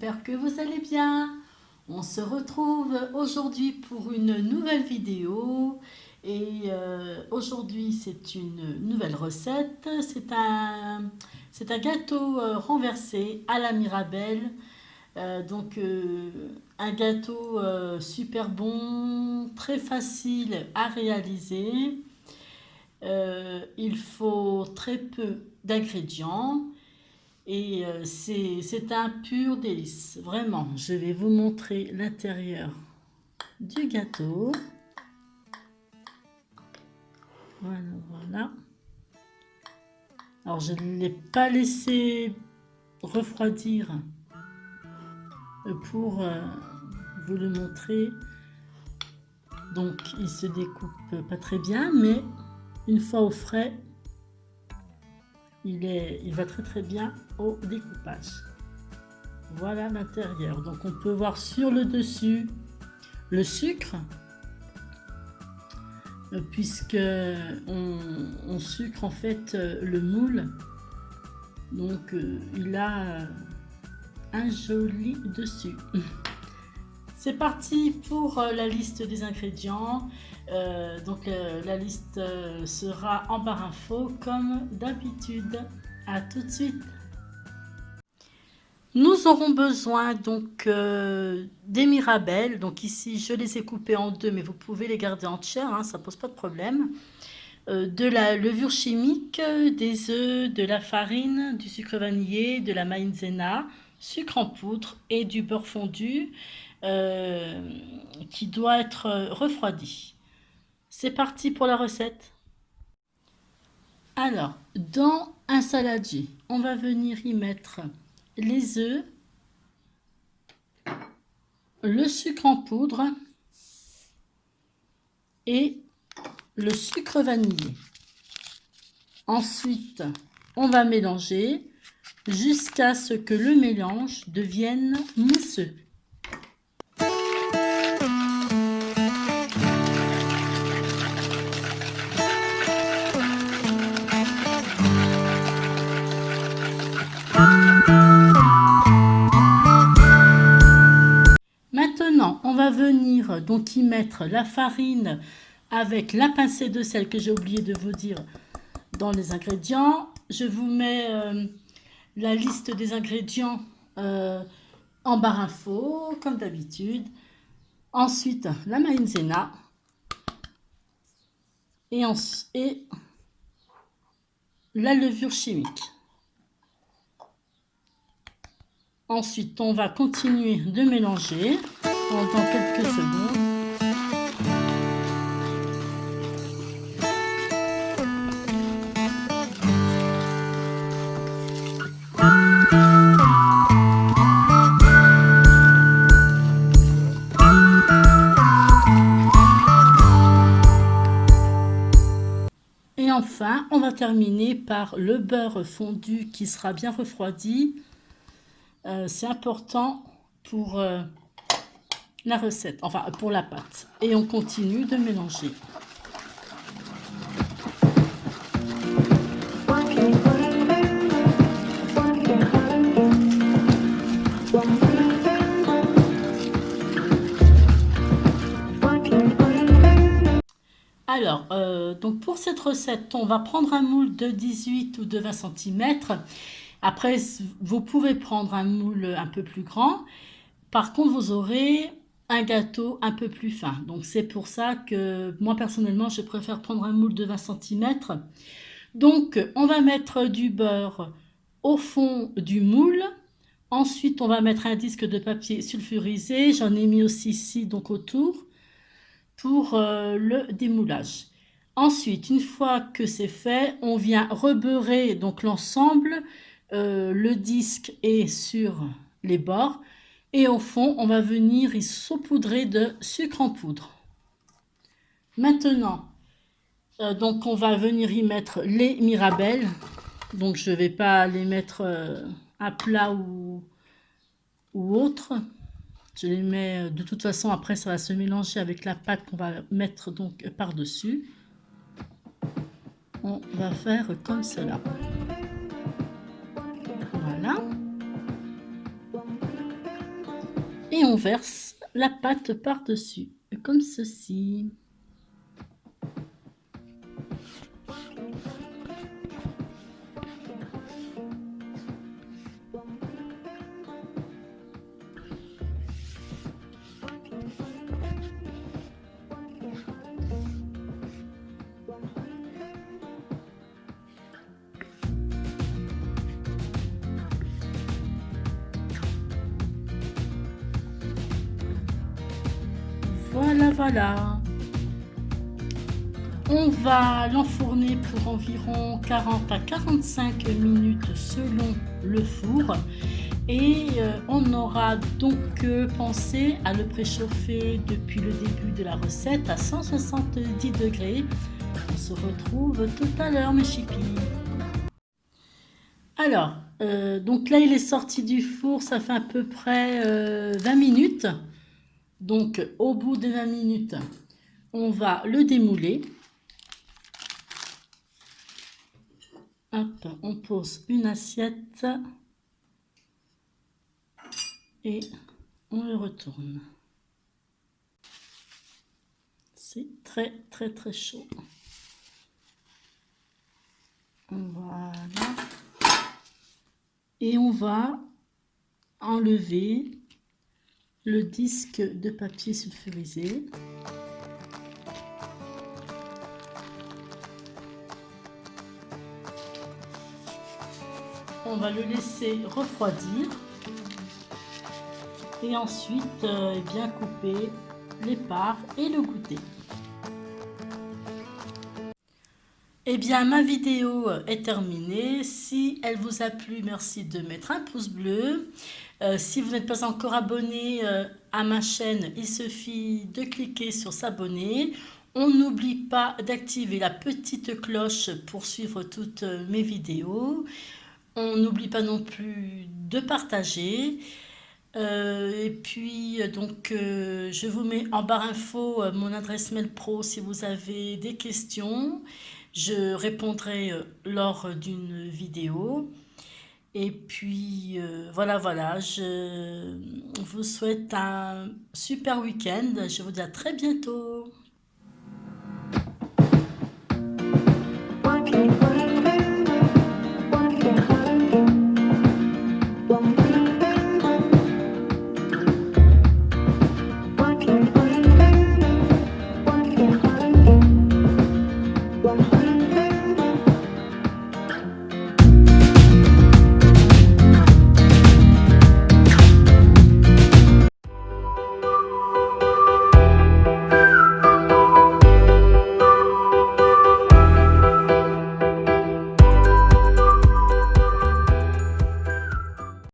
j'espère que vous allez bien. On se retrouve aujourd'hui pour une nouvelle vidéo et aujourd'hui c'est une nouvelle recette. C'est un gâteau renversé à la Mirabelle. Un gâteau super bon, très facile à réaliser. Il faut très peu d'ingrédients. Et c'est un pur délice, vraiment. Je vais vous montrer l'intérieur du gâteau. Voilà, voilà. Alors, je ne l'ai pas laissé refroidir pour vous le montrer. Donc, il se découpe pas très bien, mais une fois au frais, il va très très bien au découpage. Voilà l'intérieur. Donc on peut voir sur le dessus le sucre, puisque on sucre en fait le moule. Donc il a un joli dessus. C'est parti pour la liste des ingrédients. La liste sera en barre info comme d'habitude. À tout de suite. Nous aurons besoin donc des mirabelles. Donc ici je les ai coupées en deux, mais vous pouvez les garder entières, hein, ça pose pas de problème. De la levure chimique, des œufs, de la farine, du sucre vanillé, de la maïzena, sucre en poudre et du beurre fondu qui doit être refroidi. C'est parti pour la recette. Alors, dans un saladier, on va venir y mettre les œufs, le sucre en poudre et le sucre vanillé. Ensuite, on va mélanger jusqu'à ce que le mélange devienne mousseux. Maintenant, on va venir donc y mettre la farine avec la pincée de sel que j'ai oublié de vous dire dans les ingrédients. Je vous mets la liste des ingrédients en barre info, comme d'habitude. Ensuite, la maïzena et la levure chimique. Ensuite, on va continuer de mélanger pendant quelques secondes. Et enfin, on va terminer par le beurre fondu qui sera bien refroidi. C'est important pour la recette, enfin pour la pâte. Et on continue de mélanger. Alors, donc pour cette recette, on va prendre un moule de 18 ou de 20 cm. Après, vous pouvez prendre un moule un peu plus grand. Par contre, vous aurez un gâteau un peu plus fin. Donc, c'est pour ça que moi, personnellement, je préfère prendre un moule de 20 cm. Donc, on va mettre du beurre au fond du moule. Ensuite, on va mettre un disque de papier sulfurisé. J'en ai mis aussi ici, donc autour, pour le démoulage. Ensuite, une fois que c'est fait, on vient rebeurrer donc l'ensemble. Le disque est sur les bords et au fond, on va venir y saupoudrer de sucre en poudre. Maintenant, donc on va venir y mettre les mirabelles. Donc je ne vais pas les mettre à plat ou autre. Je les mets de toute façon, après ça va se mélanger avec la pâte qu'on va mettre donc par-dessus. On va faire comme cela. Voilà. et on verse la pâte par-dessus, comme ceci. Voilà, voilà. On va l'enfourner pour environ 40 à 45 minutes selon le four. Et on aura donc pensé à le préchauffer depuis le début de la recette à 170 degrés. On se retrouve tout à l'heure, mes chipis. Alors, donc là, il est sorti du four, ça fait à peu près 20 minutes. Donc, au bout de 20 minutes, on va le démouler. Hop, on pose une assiette et on le retourne. C'est très, très, très chaud. Voilà. Et on va enlever le disque de papier sulfurisé. On va le laisser refroidir et ensuite bien couper les parts et le goûter. Eh bien, ma vidéo est terminée. Si elle vous a plu, merci de mettre un pouce bleu. Si vous n'êtes pas encore abonné à ma chaîne, il suffit de cliquer sur s'abonner. On n'oublie pas d'activer la petite cloche pour suivre toutes mes vidéos. On n'oublie pas non plus de partager. Et puis, je vous mets en barre info mon adresse mail pro si vous avez des questions. Je répondrai lors d'une vidéo. Et puis, voilà, je vous souhaite un super week-end. Je vous dis à très bientôt.